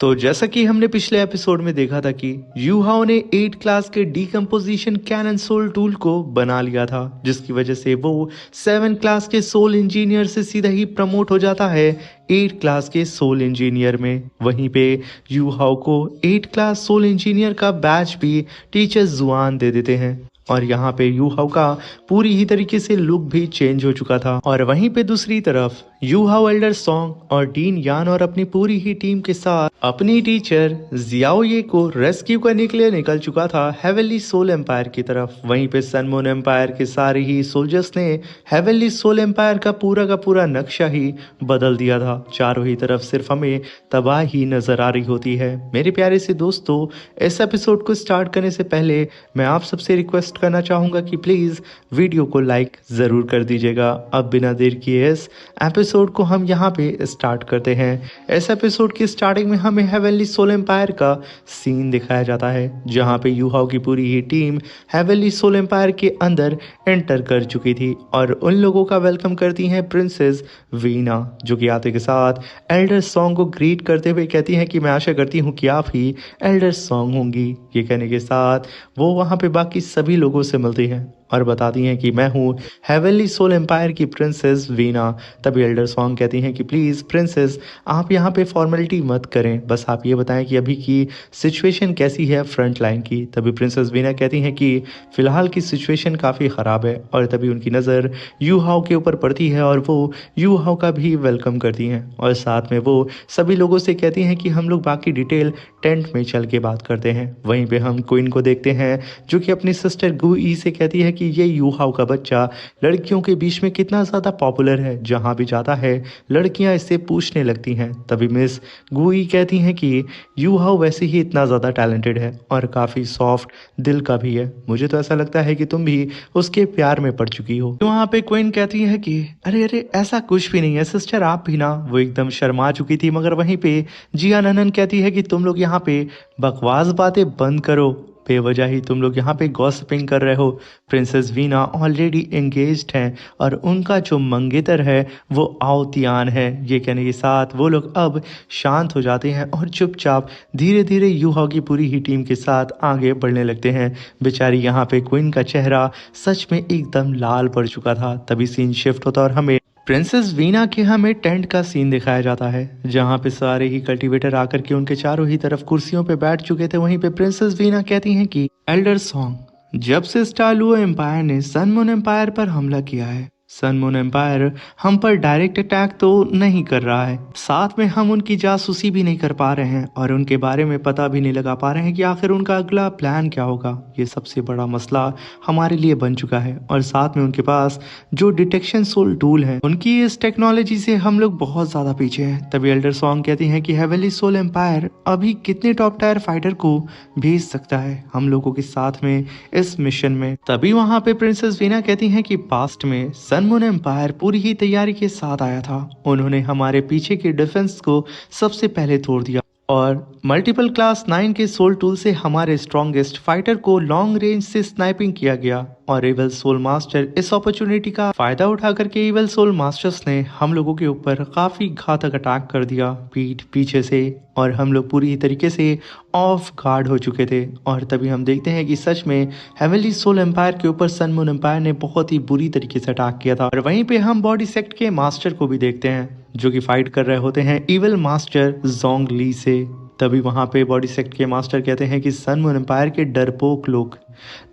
तो जैसा कि हमने पिछले एपिसोड में देखा था कि यूहाओ ने 8 क्लास के डीकम्पोजिशन कैनन सोल टूल को बना लिया था, जिसकी वजह से वो 7 क्लास के सोल इंजीनियर से सीधा ही प्रमोट हो जाता है 8 क्लास के सोल इंजीनियर में। वहीं पे यूहाओ को 8 क्लास सोल इंजीनियर का बैच भी टीचर जुआन दे देते हैं और यहाँ पे यूहाओ का पूरी ही तरीके से लुक भी चेंज हो चुका था। और वहीं पे दूसरी तरफ यूहाओ एल्डर सॉन्ग और डीन यान और अपनी पूरी ही टीम के साथ अपनी टीचर जियाओ ये को रेस्क्यू करने के लिए निकल चुका था हेवनली सोल एम्पायर की तरफ। वहीं पे सनमून एम्पायर के सारे ही सोल्जर्स ने हेवनली सोल एम्पायर का पूरा नक्शा ही बदल दिया था। चारों ही तरफ सिर्फ हमें तबाही नजर आ रही होती है। मेरे प्यारे से दोस्तों, इस एपिसोड को स्टार्ट करने से पहले मैं आप सबसे रिक्वेस्ट करना चाहूंगा कि प्लीज वीडियो को लाइक जरूर कर दीजिएगा। अब बिना देर किए इस एपिसोड को हम यहाँ पे स्टार्ट करते हैं। इस एपिसोड की स्टार्टिंग में हमें हेवनली सोल एम्पायर का सीन दिखाया जाता है, जहाँ पे यूहाओ की पूरी ही टीम हेवनली सोल एम्पायर के अंदर एंटर कर चुकी थी और उन लोगों का वेलकम करती हैं प्रिंसेस वीना, जो कि आते के साथ एल्डर सॉन्ग को ग्रीट करते हुए कहती हैं कि मैं आशा करती हूँ कि आप ही एल्डर सॉन्ग होंगी। ये कहने के साथ वो वहाँ पे बाकी सभी लोगों से मिलती हैं और बताती हैं कि मैं हूँ हेवनली सोल एम्पायर की प्रिंसेस वीना। तभी एल्डर सॉन्ग कहती हैं कि प्लीज़ प्रिंसेस, आप यहाँ पे फॉर्मेलिटी मत करें, बस आप ये बताएं कि अभी की सिचुएशन कैसी है फ्रंट लाइन की। तभी प्रिंसेस वीना कहती हैं कि फ़िलहाल की सिचुएशन काफ़ी ख़राब है और तभी उनकी नज़र यूहाओ के ऊपर पड़ती है और वो यूहाओ का भी वेलकम करती हैं और साथ में वो सभी लोगों से कहती हैं कि हम लोग बाकी डिटेल टेंट में चल के बात करते हैं। वहीं पे हम क्वीन को देखते हैं जो कि अपनी सिस्टर गुई से कहती है कि ये यूहाओ का बच्चा लड़कियों के बीच में कितना ज़्यादा पॉपुलर है, जहाँ भी जाता है लड़कियाँ इससे पूछने लगती हैं। तभी मिस गुई कहती हैं कि यूहाओ वैसे ही इतना ज़्यादा टैलेंटेड है और काफ़ी सॉफ्ट दिल का भी है, मुझे तो ऐसा लगता है कि तुम भी उसके प्यार में पड़ चुकी हो। तो वहाँ पे क्वीन कहती है कि अरे अरे ऐसा कुछ भी नहीं है सिस्टर, आप भी ना। वो एकदम शर्मा चुकी थी, मगर वहीं पे जिया ननन कहती है कि तुम लोग यहाँ पे बकवास बातें बंद करो, बेवजह ही तुम लोग यहाँ पे गॉसिपिंग कर रहे हो। प्रिंसेस वीना ऑलरेडी एंगेज्ड हैं और उनका जो मंगेतर है वो आओतियान है। ये कहने के साथ वो लोग अब शांत हो जाते हैं और चुपचाप धीरे धीरे यूहाओ की पूरी ही टीम के साथ आगे बढ़ने लगते हैं। बेचारी यहाँ पे क्वीन का चेहरा सच में एकदम लाल पड़ चुका था। तभी सीन शिफ्ट होता और हमें प्रिंसेस वीना के हमें टेंट का सीन दिखाया जाता है, जहाँ पे सारे ही कल्टीवेटर आकर के उनके चारों ही तरफ कुर्सियों पे बैठ चुके थे। वहीं पे प्रिंसेस वीना कहती हैं कि एल्डर सॉन्ग, जब से स्टालुओ एम्पायर ने सनमून एम्पायर पर हमला किया है, सनमून एम्पायर हम पर डायरेक्ट अटैक तो नहीं कर रहा है, साथ में हम उनकी जासूसी भी नहीं कर पा रहे हैं और उनके बारे में पता भी नहीं लगा पा रहे हैं कि आखिर उनका अगला प्लान क्या होगा। ये सबसे बड़ा मसला हमारे लिए बन चुका है और साथ में उनके पास जो डिटेक्शन सोल टूल है, उनकी इस टेक्नोलॉजी से हम लोग बहुत ज़्यादा पीछे हैं। तभी एल्डर सॉन्ग कहती हैं कि हेवनली सोल एम्पायर अभी कितने टॉप टायर फाइटर को भेज सकता है हम लोगों के साथ में इस मिशन में। तभी वहाँ पे प्रिंसेस वीना कहती हैं कि पास्ट में सनमून एम्पायर पूरी ही तैयारी के साथ आया था, उन्होंने हमारे पीछे के डिफेंस को सबसे पहले तोड़ दिया और मल्टीपल क्लास 9 के सोल टूल से हमारे स्ट्रॉन्गेस्ट फाइटर को लॉन्ग रेंज से स्नाइपिंग किया गया और इवल सोल मास्टर इस अपॉर्चुनिटी का फायदा उठा करके इवल सोल मास्टर्स ने हम लोगों के ऊपर काफी घातक अटैक कर दिया पीठ पीछे से और हम लोग पूरी तरीके से ऑफ गार्ड हो चुके थे। और तभी हम देखते हैं कि सच में हेवनली सोल एम्पायर के ऊपर सनमून एम्पायर ने बहुत ही बुरी तरीके से अटैक किया था। और वहीं पे हम बॉडी सेक्ट के मास्टर को भी देखते हैं जो कि फाइट कर रहे होते हैं इवल मास्टर जोंग ली से। तभी वहाँ पे बॉडी सेक्ट के मास्टर कहते हैं कि सनमून एम्पायर के डरपोक लोग,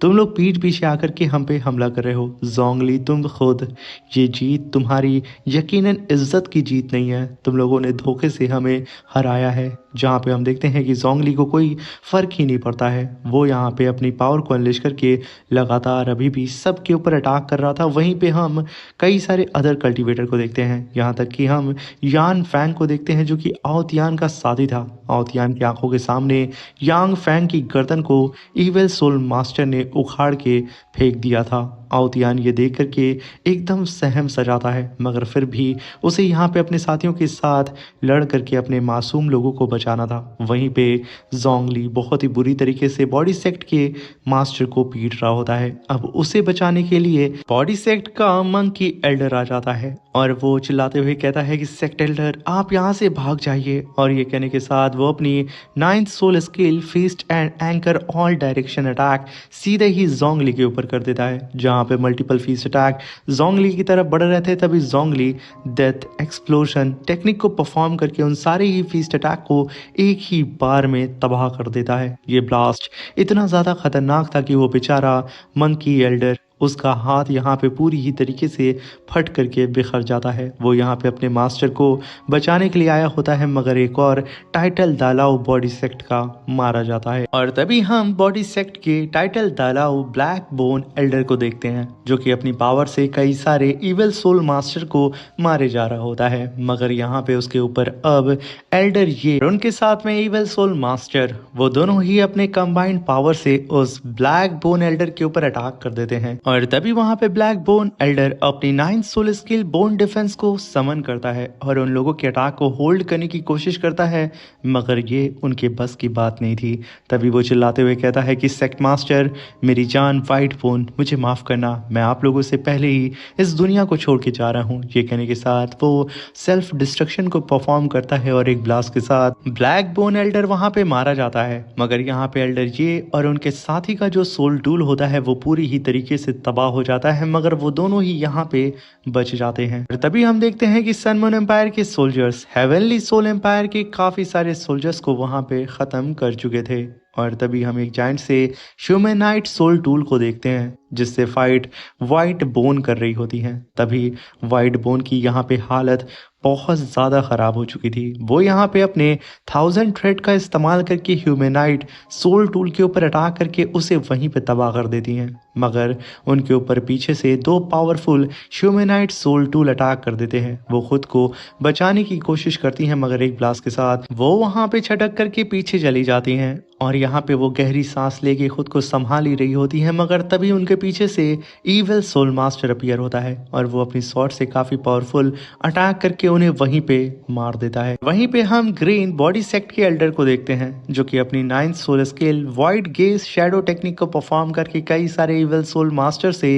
तुम लोग पीठ पीछे आकर के हम पे हमला कर रहे हो। जोंगली, तुम खुद, ये जीत तुम्हारी यकीनन इज्जत की जीत नहीं है, तुम लोगों ने धोखे से हमें हराया है। जहाँ पे हम देखते हैं कि जोंगली को कोई फर्क ही नहीं पड़ता है, वो यहाँ पे अपनी पावर को अनलेश करके लगातार अभी भी सबके ऊपर अटैक कर रहा था। वहीं पे हम कई सारे अदर कल्टीवेटर को देखते हैं, यहाँ तक कि हम यान फैंग को देखते हैं जो कि आओतियान का साथी था। आओतियान की आंखों के सामने यांग फैंग की गर्दन को इविल सोल मास्टर ने उखाड़ के फेंक दिया था आउतियान ये देख करके एकदम सहम सा जाता है, मगर फिर भी उसे यहाँ पे अपने साथियों के साथ लड़ करके अपने मासूम लोगों को बचाना था। वहीं पे जोंगली बहुत ही बुरी तरीके से बॉडी सेक्ट के मास्टर को पीट रहा होता है। अब उसे बचाने के लिए बॉडी सेक्ट का मंकी एल्डर आ जाता है और वो चिल्लाते हुए कहता है कि सेक्ट एल्डर आप यहाँ से भाग जाइए। और ये कहने के साथ वो अपनी 9th soul skill feast and anchor all direction attack सीधे ही जोंगली के ऊपर कर देता है। जहाँ पे मल्टीपल फीस्ट अटैक जोंगली की तरफ बढ़ रहे थे, तभी जोंगली डेथ एक्सप्लोजन टेक्निक को परफॉर्म करके उन सारे ही फीस्ट अटैक को एक ही बार में तबाह कर देता है। ये ब्लास्ट इतना ज़्यादा खतरनाक था कि वो बेचारा मंकी एल्डर उसका हाथ यहाँ पे पूरी ही तरीके से फट करके बिखर जाता है। वो यहाँ पे अपने मास्टर को बचाने के लिए आया होता है, मगर एक और टाइटल दालाओ बॉडी सेक्ट का मारा जाता है। और तभी हम बॉडी सेक्ट के टाइटल दालाओ ब्लैक बोन एल्डर को देखते हैं, जो कि अपनी पावर से कई सारे इविल सोल मास्टर को मारे जा रहा होता है। मगर यहाँ पे उसके ऊपर अब एल्डर ये और उनके साथ में इविल सोल मास्टर वो दोनों ही अपने कंबाइंड पावर से उस ब्लैक बोन एल्डर के ऊपर अटैक कर देते हैं। और तभी वहां पे ब्लैक बोन एल्डर अपनी 9th soul skill bone defence को समन करता है और उन लोगों के अटैक को होल्ड करने की कोशिश करता है, मगर ये उनके बस की बात नहीं थी। तभी वो चिल्लाते हुए कहता है कि सेक्ट मास्टर मेरी जान व्हाइट बोन मुझे माफ करना, मैं आप लोगों से पहले ही इस दुनिया को छोड़ के जा रहा हूँ। ये कहने के साथ वो सेल्फ डिस्ट्रक्शन को परफॉर्म करता है और एक ब्लास्ट के साथ ब्लैक बोन एल्डर वहां पे मारा जाता है। मगर यहाँ पे एल्डर ये और उनके साथी का जो सोल टूल होता है वो पूरी ही तरीके से तबाह हो जाता है, मगर वो दोनों ही यहाँ पे बच जाते हैं। और तभी हम देखते हैं कि सन मून एम्पायर के सोल्जर्स हेवनली सोल एम्पायर के काफी सारे सोल्जर्स को वहां पे खत्म कर चुके थे। और तभी हम एक जाइंट से ह्यूमैनाइट सोल टूल को देखते हैं, जिससे फाइट वाइट बोन कर रही होती है। तभी वाइट बोन की यहाँ पे हालत बहुत ज़्यादा ख़राब हो चुकी थी। वो यहाँ पे अपने 1000 थ्रेड का इस्तेमाल करके ह्यूमैनाइट सोल टूल के ऊपर अटैक करके उसे वहीं पे तबाह कर देती हैं, मगर उनके ऊपर पीछे से 2 पावरफुल ह्यूमैनाइट सोल टूल अटैक कर देते हैं। वो खुद को बचाने की कोशिश करती हैं, मगर एक ब्लास्ट के साथ वो वहाँ पे छटक करके पीछे चली जाती हैं। और यहाँ पे वो गहरी सांस लेके खुद को संभाल ही रही होती है, मगर तभी उनके पीछे से इविल सोल मास्टर अपीयर होता है और वो अपनी स्वॉर्ड से काफी पावरफुल अटैक करके उन्हें वहीं पे मार देता है। वहीं पे हम ग्रीन बॉडी सेक्ट के एल्डर को देखते हैं, जो कि अपनी 9th soul scale white gaze shadow technique को परफॉर्म करके कई सारे इविल सोल मास्टर से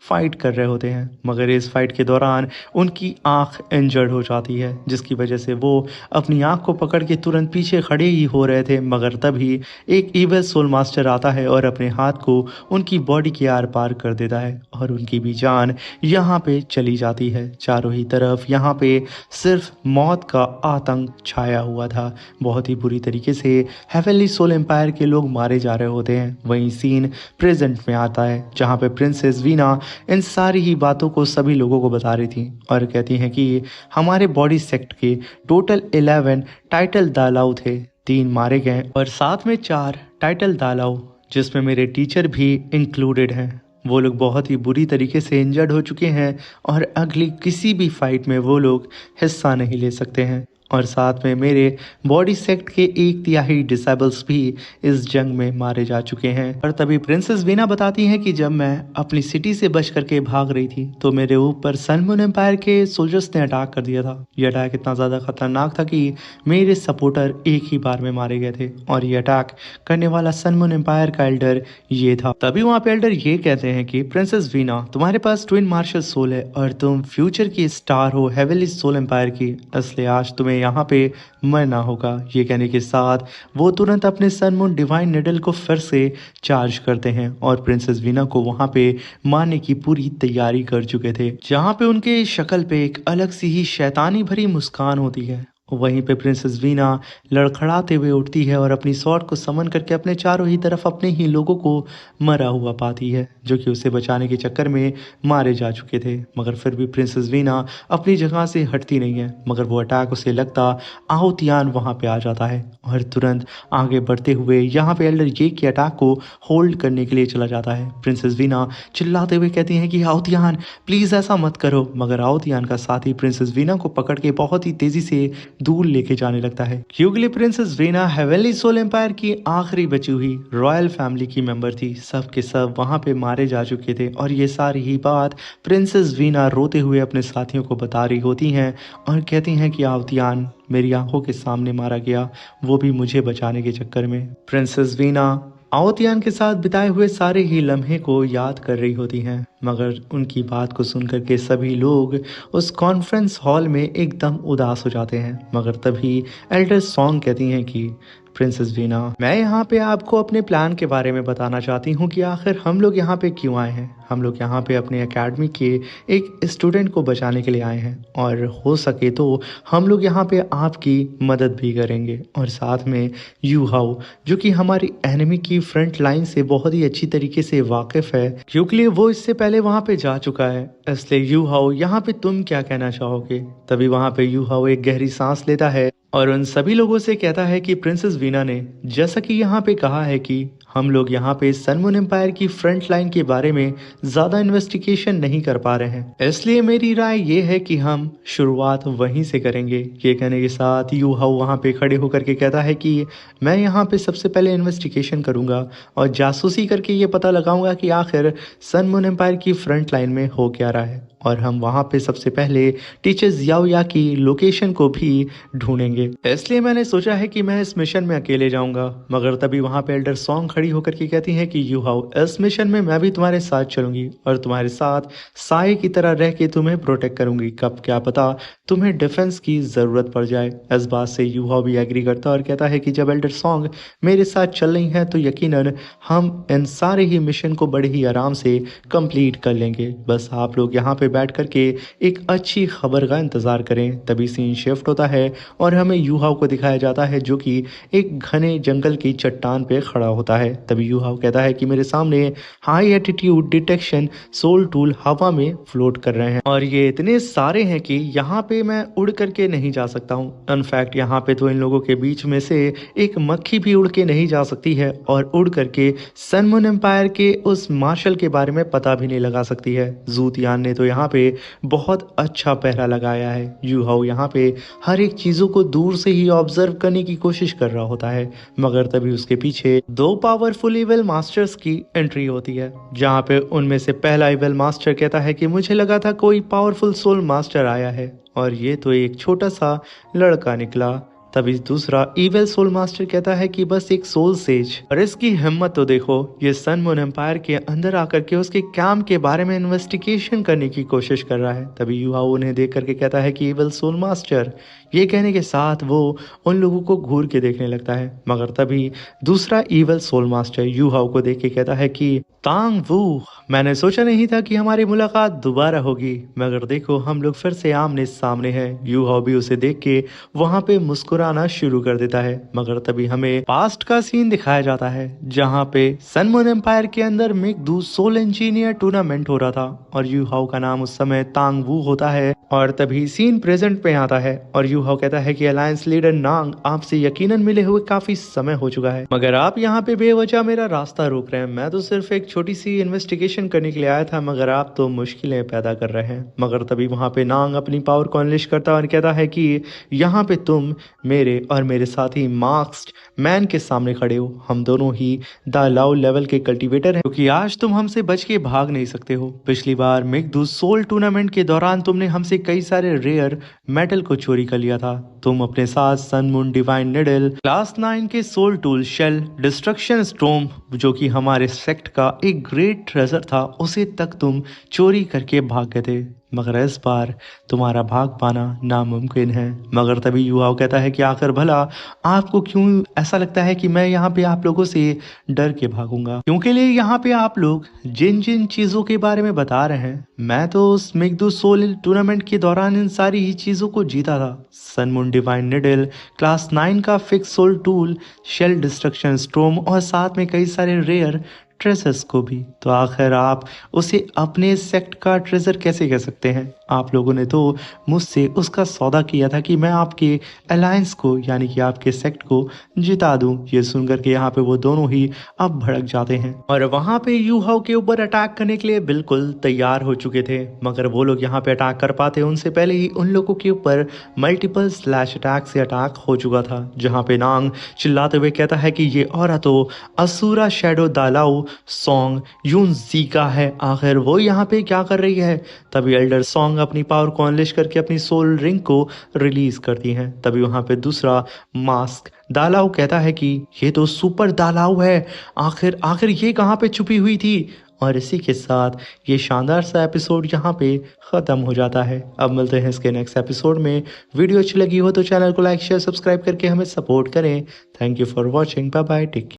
फाइट कर रहे होते हैं। मगर इस फाइट के दौरान उनकी आंख इंजर्ड हो जाती है, जिसकी वजह से वो अपनी आंख को पकड़ के तुरंत पीछे खड़े ही हो रहे थे, मगर तभी एक इविल सोल मास्टर आता है और अपने हाथ को उनकी बॉडी के आर पार कर देता है और उनकी भी जान यहाँ पे चली जाती है। चारों ही तरफ यहाँ पे सिर्फ मौत का आतंक छाया हुआ था। बहुत ही बुरी तरीके से हेवनली सोल एम्पायर के लोग मारे जा रहे होते हैं। वहीं सीन प्रेजेंट में आता है, जहाँ पे प्रिंसेस वीना इन सारी ही बातों को सभी लोगों को बता रही थी और कहती हैं कि हमारे बॉडी सेक्ट के टोटल 11 टाइटल दालाऊ थे, 3 मारे गए और साथ में 4 टाइटल दालाऊ, जिसमें मेरे टीचर भी इंक्लूडेड हैं। वो लोग बहुत ही बुरी तरीके से इंजर्ड हो चुके हैं और अगली किसी भी फाइट में वो लोग हिस्सा नहीं ले सकते हैं। और साथ में मेरे बॉडी सेक्ट के 1/3 डिसेबल्स भी इस जंग में मारे जा चुके हैं। और तभी प्रिंसेस वीना बताती हैं कि जब मैं अपनी सिटी से बच करके भाग रही थी तो मेरे ऊपर सन मून एम्पायर के सोल्जर्स ने अटैक कर दिया था। ये अटैक इतना ज़्यादा खतरनाक था कि मेरे सपोर्टर एक ही बार में मारे गए थे और ये अटैक करने वाला सन मून एम्पायर का एल्डर ये था। तभी वहाँ पे एल्डर ये कहते हैं कि प्रिंसेस वीना, तुम्हारे पास ट्विन मार्शल सोल है और तुम फ्यूचर की स्टार हो हेवनली सोल एम्पायर की, इसलिए आज तुम्हें यहाँ पे मरना होगा। ये कहने के साथ वो तुरंत अपने सन मून डिवाइन निडल को फिर से चार्ज करते हैं और प्रिंसेस वीना को वहां पे मारने की पूरी तैयारी कर चुके थे, जहां पे उनके शक्ल पे एक अलग सी ही शैतानी भरी मुस्कान होती है। वहीं पे प्रिंसेस वीना लड़खड़ाते हुए उठती है और अपनी स्वॉर्ड को समन करके अपने चारों ही तरफ अपने ही लोगों को मरा हुआ पाती है, जो कि उसे बचाने के चक्कर में मारे जा चुके थे। मगर फिर भी प्रिंसेस वीना अपनी जगह से हटती नहीं है, मगर वो अटैक उसे लगता आहुतियान वहां पे आ जाता है और तुरंत आगे बढ़ते हुए यहाँ पे एल्डर ये के अटैक को होल्ड करने के लिए चला जाता है। प्रिंसेस वीना चिल्लाते हुए कहती हैं कि आहुतियान प्लीज ऐसा मत करो, मगर आहुतियान का साथी प्रिंसेस वीना को पकड़ के बहुत ही तेजी से दूर लेके जाने लगता है। क्योंकि princess Veena heavenly soul empire की आखिरी बची हुई रॉयल फैमिली की मेंबर थी। सब के सब वहां पे मारे जा चुके थे और ये सारी ही बात प्रिंसेस वीना रोते हुए अपने साथियों को बता रही होती हैं और कहती हैं कि आवतियान मेरी आंखों के सामने मारा गया, वो भी मुझे बचाने के चक्कर में। प्रिंसेस वीना आवतियान के साथ बिताए हुए सारे ही लम्हे को याद कर रही होती हैं, मगर उनकी बात को सुनकर के सभी लोग उस कॉन्फ्रेंस हॉल में एकदम उदास हो जाते हैं। मगर तभी एल्डर सॉन्ग कहती हैं कि प्रिंसेस वीना, मैं यहाँ पे आपको अपने प्लान के बारे में बताना चाहती हूँ कि आखिर हम लोग यहाँ पे क्यों आए हैं। हम लोग यहाँ पे अपने एकेडमी के एक स्टूडेंट को बचाने के लिए आए हैं और हो सके तो हम लोग यहाँ पे आपकी मदद भी करेंगे। और साथ में यू हाउ, जो कि हमारी एनिमी की फ्रंट लाइन से बहुत ही अच्छी तरीके से वाकिफ है, क्योंकि वो इससे पहले वहाँ पे जा चुका है। इसलिए यू हाउ, यहाँ पे तुम क्या कहना चाहोगे। तभी वहाँ पे यू हाउ एक गहरी सांस लेता है और उन सभी लोगों से कहता है कि प्रिंसेस वीना ने जैसा कि यहाँ पे कहा है कि हम लोग यहाँ पे सन मून एम्पायर की फ्रंट लाइन के बारे में ज़्यादा इन्वेस्टिगेशन नहीं कर पा रहे हैं, इसलिए मेरी राय ये है कि हम शुरुआत वहीं से करेंगे। ये कहने के साथ यू हाउ वहाँ पे खड़े होकर के कहता है कि मैं यहाँ पे सबसे पहले इन्वेस्टिगेशन करूँगा और जासूसी करके ये पता लगाऊंगा कि आखिर सन मून एम्पायर की फ्रंट लाइन में हो क्या रहा है। और हम वहाँ पे सबसे पहले टीचर जियाओया की लोकेशन को भी ढूंढेंगे। इसलिए मैंने सोचा है कि मैं इस मिशन में अकेले जाऊंगा। मगर तभी वहाँ पे एल्डर सॉन्ग खड़ी होकर के कहती है कि यू हाउ, इस मिशन में मैं भी तुम्हारे साथ चलूंगी और तुम्हारे साथ साए की तरह रह के तुम्हें प्रोटेक्ट करूंगी। कब क्या पता तुम्हें डिफेंस की जरूरत पड़ जाए। इस बात से यू हाउ भी एग्री करता और कहता है कि जब एल्डर सॉन्ग मेरे साथ चल रही है तो यकीनन हम इन सारे ही मिशन को बड़े ही आराम से कंप्लीट कर लेंगे। बस आप लोग यहाँ पे बैठ करके एक अच्छी खबर का इंतजार करें। तभी सीन शिफ्ट होता है और हमें यू हाउ को दिखाया जाता है जो कि एक घने जंगल की चट्टान पे खड़ा होता है। तभी यू हाउ कहता है कि मेरे सामने high attitude detection soul tool हवा में फ्लोट कर रहे हैं और ये इतने सारे हैं कि यहाँ पे मैं उड़ करके नहीं जा सकता हूँ। इनफैक्ट यहाँ पे तो इन लोगों के बीच में से एक मक्खी भी उड़ के नहीं जा सकती है और उड़ करके सन मून एम्पायर के उस मार्शल के बारे में पता भी नहीं लगा सकती है। जूतियान ने तो यहाँ पे बहुत अच्छा पहरा लगाया है। यू हाउ यहाँ पे हर एक चीजों को दूर से ही ऑब्जर्व करने की कोशिश कर रहा होता है। मगर तभी उसके पीछे दो पावरफुल इविल मास्टर्स की एंट्री होती है, जहाँ पे उनमें से पहला इविल मास्टर कहता है कि मुझे लगा था कोई पावरफुल सोल मास्टर आया है और ये तो एक छोटा सा लड़का निकला। तभी दूसरा इविल सोल मास्टर कहता है कि बस एक सोल सेज, और इसकी हिम्मत तो देखो, ये सन मून एम्पायर के अंदर आकर के उसके काम के बारे में इन्वेस्टिगेशन करने की कोशिश कर रहा है। तभी यू हाउ उन्हें देख करके कहता है कि इविल सोल मास्टर। ये कहने के साथ वो उन लोगों को घूर के देखने लगता है। मगर तभी दूसरा evil soul master Yu Hao को देख के कहता है कि तांग वू, मैंने सोचा नहीं था कि हमारी मुलाकात दोबारा होगी, मगर देखो हम लोग फिर से आमने सामने हैं। यू हाउ भी उसे देख के वहां पे मुस्कुराना शुरू कर देता है। मगर तभी हमें पास्ट का सीन दिखाया जाता है, जहां पे सन मून एम्पायर के अंदर मेघदूत सोल इंजीनियर टूर्नामेंट हो रहा था और यू हाउ का नाम उस समय तांग वू होता है। और तभी सीन प्रेजेंट पे आता है और यू हाउ कहता है कि अलायंस लीडर नांग, आपसे यकीनन मिले हुए काफी समय हो चुका है, मगर आप यहाँ पे बेवजह मेरा रास्ता रोक रहे हैं। मैं तो सिर्फ एक छोटी सी इन्वेस्टिगेशन करने के लिए आया था, मगर आप तो मुश्किलें पैदा कर रहे हैं। मगर तभी वहां पे नांग अपनी पावर को अनलिश करता है और कहता है कि यहाँ पे तुम मेरे और मेरे साथी मार्क्स्ड मैन के सामने खड़े हो। हम दोनों ही द लाउ लेवल के कल्टीवेटर हैं, क्योंकि आज तुम हमसे बच के भाग नहीं सकते हो। पिछली बार मेघदूत सोल टूर्नामेंट के दौरान तुमने हमसे कई सारे रेयर मेटल को चोरी कर लिया था। तुम अपने साथ sun moon divine needle, class 9 के soul tool shell, destruction storm, जो कि हमारे सेक्ट का एक ग्रेट ट्रेजर था, उसे तक तुम चोरी करके भाग गए थे। मगर इस बार तुम्हारा भाग पाना नामुमकिन है। मगर तभी यू हाउ कहता है कि आखिर भला आपको क्यों ऐसा लगता है कि मैं यहाँ पे आप लोगों से डर के भागूंगा, क्योंकि लिए यहाँ पे आप लोग जिन जिन चीजों के बारे में बता रहे हैं, मैं तो उस मेघदूत सोल टूर्नामेंट के दौरान इन सारी ही चीजों को जीता था। Sun moon divine needle, class 9 का fix soul tool, shell destruction storm और साथ में कई सारे रेयर ट्रेजर्स को भी। तो आखिर आप उसे अपने सेक्ट का ट्रेजर कैसे कह सकते हैं? आप लोगों ने तो मुझसे उसका सौदा किया था कि मैं आपके अलायंस को यानी कि आपके सेक्ट को जिता दूं। ये सुनकर के यहाँ पे वो दोनों ही अब भड़क जाते हैं और वहाँ पे यूहाओ के ऊपर अटैक करने के लिए बिल्कुल तैयार हो चुके थे, मगर वो लोग यहाँ पे अटैक कर पाते उनसे पहले ही उन लोगों के ऊपर मल्टीपल स्लैश अटैक से अटैक हो चुका था, जहाँ पे नांग चिल्लाते हुए कहता है कि ये औरत तो असुरा शैडो दालाओ सॉन्ग यून जी का है, आखिर वो यहाँ पे क्या कर रही है? तभी एल्डर सॉन्ग अपनी पावर को अनलिश करके अपनी सोल रिंग को रिलीज करती हैं। तभी वहाँ पे दूसरा मास्क दालाओ कहता है कि ये तो सुपर दालाओ है, आखिर आखिर ये कहाँ पे छुपी हुई थी? और इसी के साथ ये शानदार सा एपिसोड यहाँ पे ख़त्म हो जाता है। अब मिलते हैं इसके नेक्स्ट एपिसोड में। वीडियो अच्छी लगी हो तो चैनल को लाइक शेयर सब्सक्राइब करके हमें सपोर्ट करें। Thank you for watching. Bye bye, take care.